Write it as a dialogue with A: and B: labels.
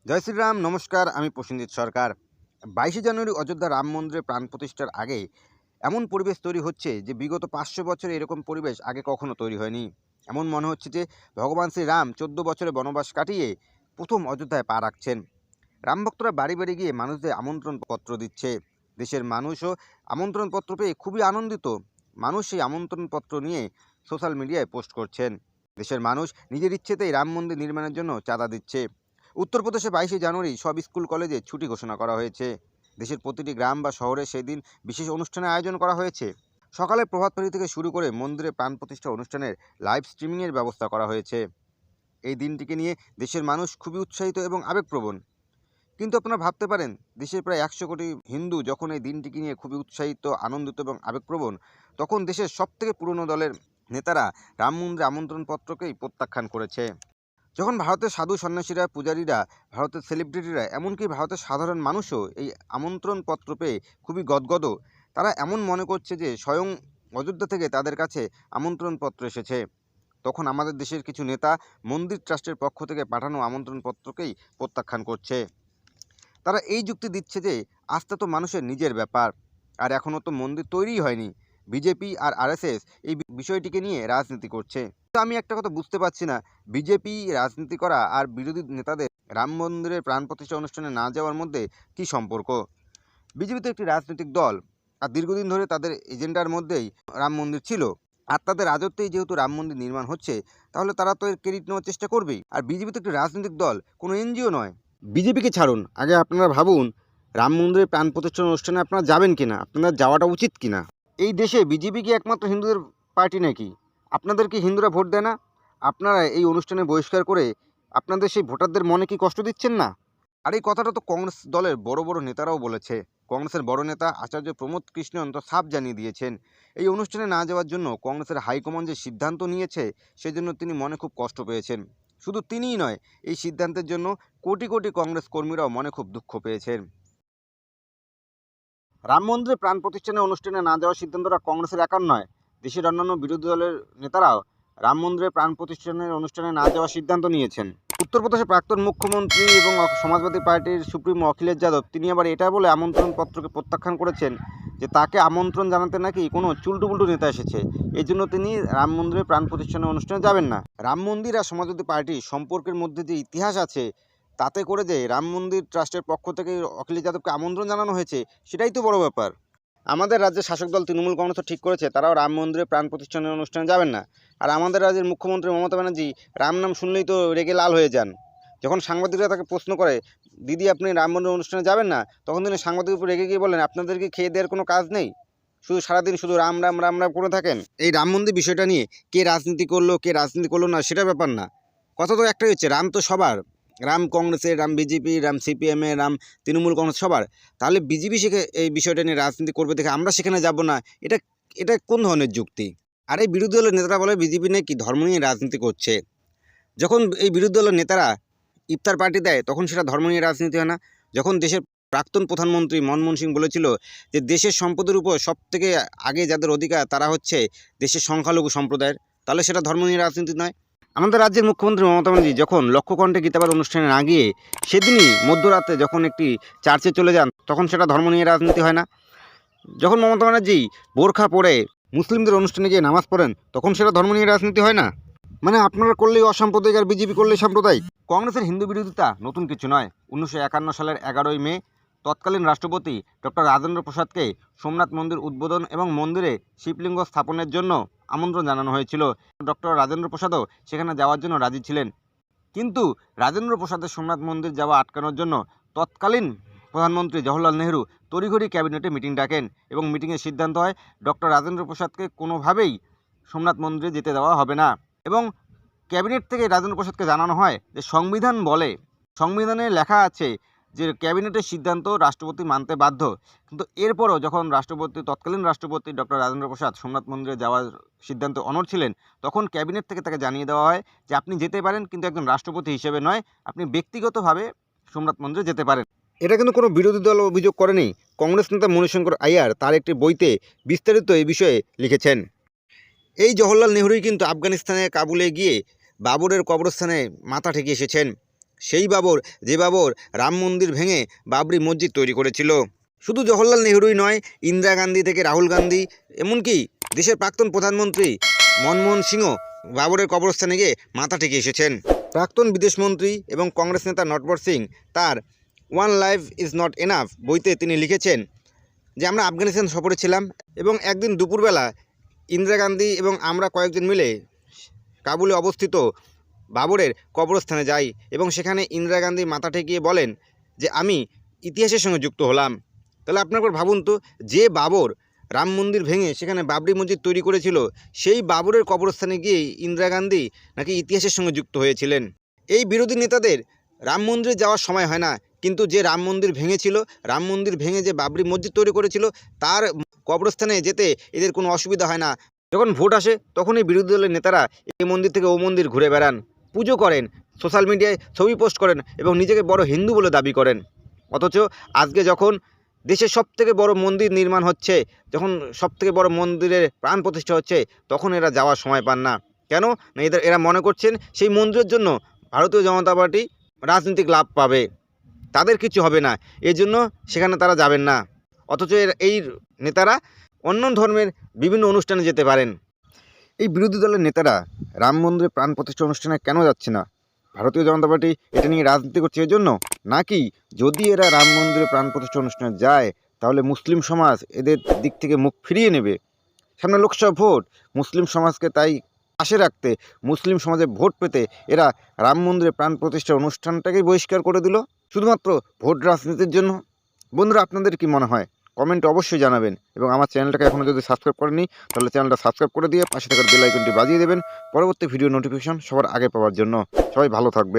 A: জয় শ্রীরাম। নমস্কার, আমি প্রসেনজিৎ সরকার। 22শে জানুয়ারি অযোধ্যা রাম মন্দিরে প্রাণ প্রতিষ্ঠার আগে এমন পরিবেশ তৈরি হচ্ছে যে বিগত 500 বছরে এরকম পরিবেশ আগে কখনো তৈরি হয়নি। এমন মনে হচ্ছে যে ভগবান শ্রীরাম 14 বছরে বনবাস কাটিয়ে প্রথম অযোধ্যায় পা রাখছেন। রাম ভক্তরা বাড়ি বাড়ি গিয়ে মানুষদের আমন্ত্রণ পত্র দিচ্ছে। দেশের মানুষও আমন্ত্রণ পত্র পেয়ে খুবই আনন্দিত। মানুষ সেই আমন্ত্রণ পত্র নিয়ে সোশ্যাল মিডিয়ায় পোস্ট করছেন। দেশের মানুষ নিজের ইচ্ছেতেই রাম মন্দির নির্মাণের জন্য চাঁদা দিচ্ছে। উত্তরপ্রদেশে 22শে জানুয়ারি সব স্কুল কলেজে ছুটি ঘোষণা করা হয়েছে। দেশের প্রতিটি গ্রাম বা শহরে সেই দিন বিশেষ অনুষ্ঠানের আয়োজন করা হয়েছে। সকালে প্রভাতফেরি থেকে শুরু করে মন্দিরে প্রাণ প্রতিষ্ঠা অনুষ্ঠানের লাইভ স্ট্রিমিংয়ের ব্যবস্থা করা হয়েছে। এই দিনটিকে নিয়ে দেশের মানুষ খুবই উৎসাহিত এবং আবেগপ্রবণ। কিন্তু আপনারা ভাবতে পারেন, দেশের প্রায় 100 কোটি হিন্দু যখন এই দিনটিকে নিয়ে খুবই উৎসাহিত, আনন্দিত এবং আবেগপ্রবণ, তখন দেশের সবথেকে পুরনো দলের নেতারা রাম মন্দিরে আমন্ত্রণপত্রকেই প্রত্যাখ্যান করেছে। যখন ভারতের সাধু সন্ন্যাসীরা, পূজারীরা, ভারতের সেলিব্রিটিরা, এমনকি ভারতের সাধারণ মানুষও এই আমন্ত্রণপত্র পেয়ে খুবই গদগদ। তারা এমন মনে করছে যে স্বয়ং অযোধ্যা থেকে তাদের কাছে আমন্ত্রণপত্র এসেছে। তখন আমাদের দেশের কিছু নেতা মন্দির ট্রাস্টের পক্ষ থেকে পাঠানো আমন্ত্রণপত্রকেই প্রত্যাখ্যান করছে। তারা এই যুক্তি দিচ্ছে যে আস্থা তো মানুষের নিজের ব্যাপার, আর এখনও তো মন্দির তৈরিই হয়নি। বিজেপি আর আরএসএস এই বিষয়টিকে নিয়ে রাজনীতি করছে। তো আমি একটা কথা বুঝতে পারছি না, বিজেপি রাজনীতি করা আর বিরোধী নেতাদের রাম মন্দিরের প্রাণ প্রতিষ্ঠা অনুষ্ঠানে না যাওয়ার মধ্যে কী সম্পর্ক? বিজেপি তো একটি রাজনৈতিক দল, আর দীর্ঘদিন ধরে তাদের এজেন্ডার মধ্যেই রাম মন্দির ছিল। আর তাদের রাজত্বেই যেহেতু রাম মন্দির নির্মাণ হচ্ছে, তাহলে তারা তো এর ক্রেডিট নেওয়ার চেষ্টা করবেই। আর বিজেপি তো একটি রাজনৈতিক দল, কোনো এনজিও নয়। বিজেপিকে ছাড়ুন, আগে আপনারা ভাবুন রাম মন্দিরের প্রাণ প্রতিষ্ঠা অনুষ্ঠানে আপনারা যাবেন কিনা, আপনাদের যাওয়াটা উচিত কিনা। এই দেশে বিজেপি কি একমাত্র হিন্দুদের পার্টি নাকি? আপনাদের কি হিন্দুরা ভোট দেয় না? আপনারা এই অনুষ্ঠানে বহিষ্কার করে আপনাদের সেই ভোটারদের মনে কি কষ্ট দিচ্ছেন না? আর এই কথাটা তো কংগ্রেস দলের বড় বড় নেতারাও বলেছে। কংগ্রেসের বড় নেতা আচার্য প্রমোদ কৃষ্ণন তো সাফ জানিয়ে দিয়েছেন, এই অনুষ্ঠানে না যাওয়ার জন্য কংগ্রেসের হাইকমান্ড যে সিদ্ধান্ত নিয়েছে, সেজন্য তিনি মনে খুব কষ্ট পেয়েছেন। শুধু তিনিই নয়, এই সিদ্ধান্তের জন্য কোটি কোটি কংগ্রেস কর্মীরাও মনে খুব দুঃখ পেয়েছেন। রাম মন্দিরে প্রাণ প্রতিষ্ঠানের অনুষ্ঠানে না যাওয়ার সিদ্ধান্তটা কংগ্রেসের একার নয়। দেশের অন্যান্য বিরোধী দলের নেতারাও রাম মন্দিরে প্রাণ প্রতিষ্ঠানের অনুষ্ঠানে না যাওয়ার সিদ্ধান্ত নিয়েছেন। উত্তরপ্রদেশের প্রাক্তন মুখ্যমন্ত্রী এবং সমাজবাদী পার্টির সুপ্রিমো অখিলেশ যাদব, তিনি আবার এটা বলে আমন্ত্রণপত্রকে প্রত্যাখ্যান করেছেন যে তাকে আমন্ত্রণ জানাতে নাকি কোনো চুলটুপুলটু নেতা এসেছে, এই জন্য তিনি রাম মন্দিরে প্রাণ প্রতিষ্ঠানের অনুষ্ঠানে যাবেন না। রাম মন্দির আর সমাজবাদী পার্টি সম্পর্কের মধ্যে যে ইতিহাস আছে, তাতে করে যে রাম মন্দির ট্রাস্টের পক্ষ থেকে অখিলেশ যাদবকে আমন্ত্রণ জানানো হয়েছে, সেটাই তো বড় ব্যাপার। আমাদের রাজ্যের শাসক দল তৃণমূল কংগ্রেস ঠিক করেছে তারাও রাম মন্দিরে প্রাণ প্রতিষ্ঠানের অনুষ্ঠানে যাবেন না। আর আমাদের রাজ্যের মুখ্যমন্ত্রী মমতা ব্যানার্জি রাম নাম শুনলেই তো রেগে লাল হয়ে যান। যখন সাংবাদিকরা তাকে প্রশ্ন করে, দিদি আপনি রাম মন্দির অনুষ্ঠানে যাবেন না, তখন তিনি সাংবাদিকের উপর রেগে গিয়ে বলেন, আপনাদের কি খেয়ে দেওয়ার কোনো কাজ নেই? শুধু সারাদিন শুধু রাম রাম রাম রাম করে থাকেন। এই রাম মন্দির বিষয়টা নিয়ে কে রাজনীতি করলো কে রাজনীতি করলো না সেটা ব্যাপার না। কথা তো একটাই হচ্ছে, রাম তো সবার। রাম কংগ্রেসের, রাম বিজেপি, রাম সিপিএমের, রাম তৃণমূল কংগ্রেস সবার। তাহলে বিজেপি এই বিষয়টা নিয়ে রাজনীতি করবে দেখে আমরা সেখানে যাব না, এটা এটা কোন ধরনের যুক্তি? আর এই বিরোধী দলের নেতারা বলে বিজেপি নাকি ধর্ম নিয়ে রাজনীতি করছে। যখন এই বিরোধী দলের নেতারা ইফতার পার্টি দেয়, তখন সেটা ধর্ম নিয়ে রাজনীতি হয় না? যখন দেশের প্রাক্তন প্রধানমন্ত্রী মনমোহন সিং বলেছিল যে দেশের সম্পদের উপর সবথেকে আগে যাদের অধিকার তারা হচ্ছে দেশের সংখ্যালঘু সম্প্রদায়ের, তাহলে সেটা ধর্ম নিয়ে রাজনীতি নয়? আমাদের রাজ্যের মুখ্যমন্ত্রী মমতা ব্যানার্জি যখন লক্ষ্যকণ্ঠে গীতাপাঠ অনুষ্ঠানে না গিয়ে সেদিনই মধ্যরাতে যখন একটি চার্চে চলে যান, তখন সেটা ধর্ম নিয়ে রাজনীতি হয় না? যখন মমতা ব্যানার্জি বোরখা পরে মুসলিমদের অনুষ্ঠানে গিয়ে নামাজ পড়েন, তখন সেটা ধর্ম নিয়ে রাজনীতি হয় না? মানে আপনারা করলেই অসাম্প্রদায়িক আর বিজেপি করলেই সাম্প্রদায়িক। কংগ্রেসের হিন্দু বিরোধিতা নতুন কিছু নয়। 1951 সালের 11ই মে তৎকালীন রাষ্ট্রপতি ডক্টর রাজেন্দ্র প্রসাদকে সোমনাথ মন্দির উদ্বোধন এবং মন্দিরে শিবলিঙ্গ স্থাপনের জন্য আমন্ত্রণ জানানো হয়েছিল। ডক্টর রাজেন্দ্র প্রসাদও সেখানে যাওয়ার জন্য রাজি ছিলেন। কিন্তু রাজেন্দ্র প্রসাদের সোমনাথ মন্দির যাওয়া আটকানোর জন্য তৎকালীন প্রধানমন্ত্রী জওহরলাল নেহরু তড়িঘড়ি ক্যাবিনেটে মিটিং ডাকেন এবং মিটিংয়ের সিদ্ধান্ত হয় ডক্টর রাজেন্দ্র প্রসাদকে কোনোভাবেই সোমনাথ মন্দিরে যেতে দেওয়া হবে না। এবং ক্যাবিনেট থেকে রাজেন্দ্র প্রসাদকে জানানো হয় যে সংবিধান বলে, সংবিধানে লেখা আছে যে ক্যাবিনেটের সিদ্ধান্ত রাষ্ট্রপতি মানতে বাধ্য। কিন্তু এরপরও যখন তৎকালীন রাষ্ট্রপতি ডক্টর রাজেন্দ্র প্রসাদ সোমনাথ মন্দিরে যাওয়ার সিদ্ধান্ত অনড় ছিলেন, তখন ক্যাবিনেট থেকে তাকে জানিয়ে দেওয়া হয় যে আপনি যেতে পারেন, কিন্তু একজন রাষ্ট্রপতি হিসেবে নয়, আপনি ব্যক্তিগতভাবে সোমনাথ মন্দিরে যেতে পারেন। এটা কিন্তু কোনো বিরোধী দল অভিযোগ করেনি। কংগ্রেস নেতা মণিশঙ্কর আইয়ার তার একটি বইতে বিস্তারিত এই বিষয়ে লিখেছেন। এই জওহরলাল নেহরুই কিন্তু আফগানিস্তানে কাবুলে গিয়ে বাবরের কবরস্থানে মাথা ঠেকিয়ে এসেছেন। সেই বাবর যে বাবর রাম মন্দির ভেঙে বাবরি মসজিদ তৈরি করেছিল। শুধু জওহরলাল নেহরুই নয়, ইন্দিরা গান্ধী থেকে রাহুল গান্ধী, এমনকি দেশের প্রাক্তন প্রধানমন্ত্রী মনমোহন সিংও বাবরের কবরস্থানে গিয়ে মাথা ঠেকে এসেছেন। প্রাক্তন বিদেশমন্ত্রী এবং কংগ্রেস নেতা নটবর সিং তার one life is not enough বইতে তিনি লিখেছেন যে আমরা আফগানিস্তান সফরে ছিলাম এবং একদিন দুপুরবেলা ইন্দিরা গান্ধী এবং আমরা কয়েকজন মিলে কাবুলে অবস্থিত বাবরের কবরস্থানে যাই এবং সেখানে ইন্দিরা গান্ধী মাথা ঠেকিয়ে বলেন যে আমি ইতিহাসের সঙ্গে যুক্ত হলাম। তাহলে আপনার ভাবুন তো, যে বাবর রাম মন্দির ভেঙে সেখানে বাবরি মসজিদ তৈরি করেছিল, সেই বাবরের কবরস্থানে গিয়ে ইন্দিরা গান্ধী নাকি ইতিহাসের সঙ্গে যুক্ত হয়েছিলেন। এই বিরোধী নেতাদের রাম মন্দিরে যাওয়ার সময় হয় না, কিন্তু যে রাম মন্দির ভেঙেছিল, রাম মন্দির ভেঙে যে বাবরি মসজিদ তৈরি করেছিল, তার কবরস্থানে যেতে এদের কোনো অসুবিধা হয় না। যখন ভোট আসে তখনই বিরোধী দলের নেতারা এই মন্দির থেকে ও মন্দির ঘুরে বেড়ান, পুজো করেন, সোশ্যাল মিডিয়ায় ছবি পোস্ট করেন এবং নিজেকে বড় হিন্দু বলে দাবি করেন। অথচ আজকে যখন দেশের সবথেকে বড় মন্দির নির্মাণ হচ্ছে, যখন সবথেকে বড় মন্দিরের প্রাণ প্রতিষ্ঠা হচ্ছে, তখন এরা যাওয়ার সময় পান না। কেন না, এরা মনে করছেন সেই মন্দিরের জন্য ভারতীয় জনতা পার্টি রাজনৈতিক লাভ পাবে, তাদের কিছু হবে না, এই জন্য সেখানে তারা যাবেন না। অথচ এই নেতারা অন্য ধর্মের বিভিন্ন অনুষ্ঠানে যেতে পারেন। এই বিরোধী দলের নেতারা রাম মন্দিরে প্রাণ প্রতিষ্ঠা অনুষ্ঠানে কেন যাচ্ছে না? ভারতীয় জনতা পার্টি এটা নিয়ে রাজনীতি করছে এই জন্য, নাকি যদি এরা রাম মন্দিরে প্রাণ প্রতিষ্ঠা অনুষ্ঠানে যায় তাহলে মুসলিম সমাজ এদের দিক থেকে মুখ ফিরিয়ে নেবে? সামনে লোকসভা ভোট, মুসলিম সমাজকে তাই পাশে রাখতে, মুসলিম সমাজে ভোট পেতে এরা রাম মন্দিরে প্রাণ প্রতিষ্ঠা অনুষ্ঠানটাকেই বহিষ্কার করে দিল শুধুমাত্র ভোট রাজনীতির জন্য। বন্ধুরা, আপনাদের কি মনে হয়? কমেন্টে অবশ্যই জানাবেন এবং আমার চ্যানেলটাকে এখনও যদি সাবস্ক্রাইব করেননি তাহলে চ্যানেলটা সাবস্ক্রাইব করে দিয়ে পাশে থাকার বেল আইকনটি বাজিয়ে দেবেন পরবর্তী ভিডিও নোটিফিকেশন সবার আগে পাওয়ার জন্য। সবাই ভালো থাকবেন।